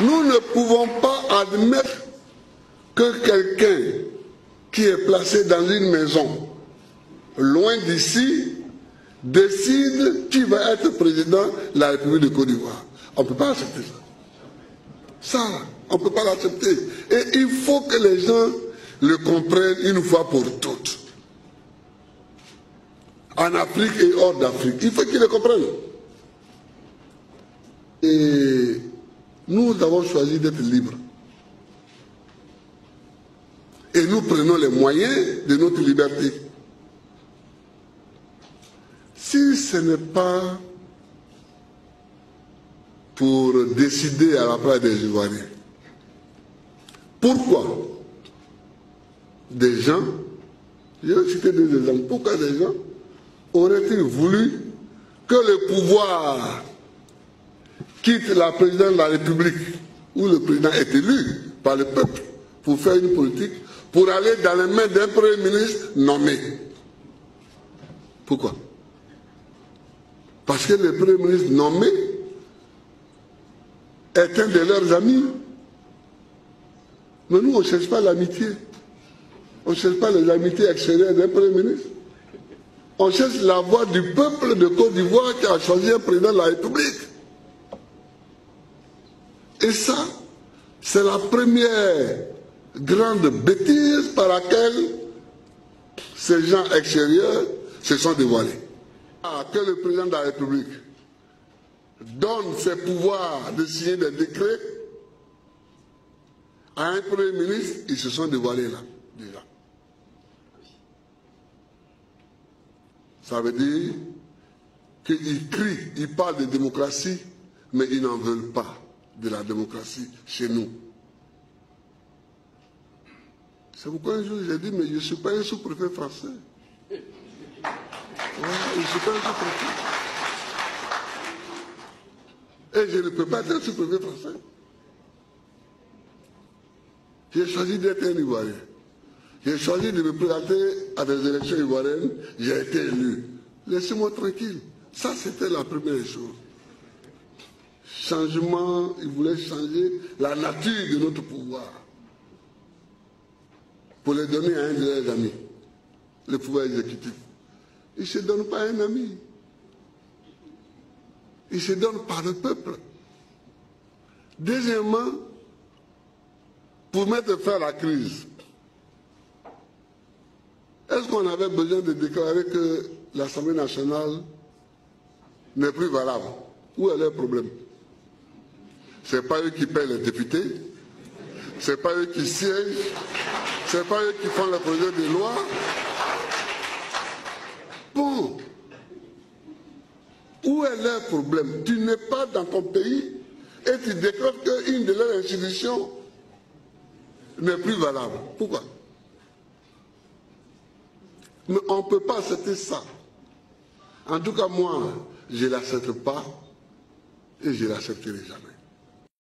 Nous ne pouvons pas admettre que quelqu'un qui est placé dans une maison loin d'ici décide qui va être président de la République de Côte d'Ivoire. On ne peut pas accepter ça. Ça, on ne peut pas l'accepter. Et il faut que les gens le comprennent une fois pour toutes. En Afrique et hors d'Afrique. Il faut qu'ils le comprennent. Et nous avons choisi d'être libres. Et nous prenons les moyens de notre liberté. Si ce n'est pas pour décider à la place des Ivoiriens, pourquoi des gens, je vais citer deux exemples, pourquoi des gens auraient-ils voulu que le pouvoir quitte la présidence de la République, où le président est élu par le peuple, pour faire une politique, pour aller dans les mains d'un Premier ministre nommé? Pourquoi? Parce que le Premier ministre nommé est un de leurs amis. Mais nous, on ne cherche pas l'amitié. On ne cherche pas les amitiés extérieures d'un Premier ministre. On cherche la voix du peuple de Côte d'Ivoire qui a choisi un président de la République. Et ça, c'est la première grande bêtise par laquelle ces gens extérieurs se sont dévoilés. Que le président de la République donne ses pouvoirs de signer des décrets à un Premier ministre, ils se sont dévoilés là, déjà. Ça veut dire qu'ils crient, ils parlent de démocratie, mais ils n'en veulent pas de la démocratie chez nous. C'est pourquoi un jour j'ai dit, mais je ne suis pas un sous-préfet français. Ouais, je ne suis pas un sous-préfet. Et je ne peux pas être un sous-préfet français. J'ai choisi d'être un Ivoirien. J'ai choisi de me présenter à des élections ivoiriennes. J'ai été élu. Laissez-moi tranquille. Ça, c'était la première chose. Changement, il voulait changer la nature de notre pouvoir pour le donner à un de leurs amis, le pouvoir exécutif. Il ne se donne pas à un ami. Il se donne par le peuple. Deuxièmement, pour mettre fin à la crise, est-ce qu'on avait besoin de déclarer que l'Assemblée nationale n'est plus valable? Où est le problème? Ce n'est pas eux qui paient les députés, ce n'est pas eux qui siègent, ce n'est pas eux qui font le projet de loi. Bon, où est leur problème? Tu n'es pas dans ton pays et tu déclares qu'une de leurs institutions n'est plus valable. Pourquoi? Mais on ne peut pas accepter ça. En tout cas, moi, je ne l'accepte pas et je ne l'accepterai jamais.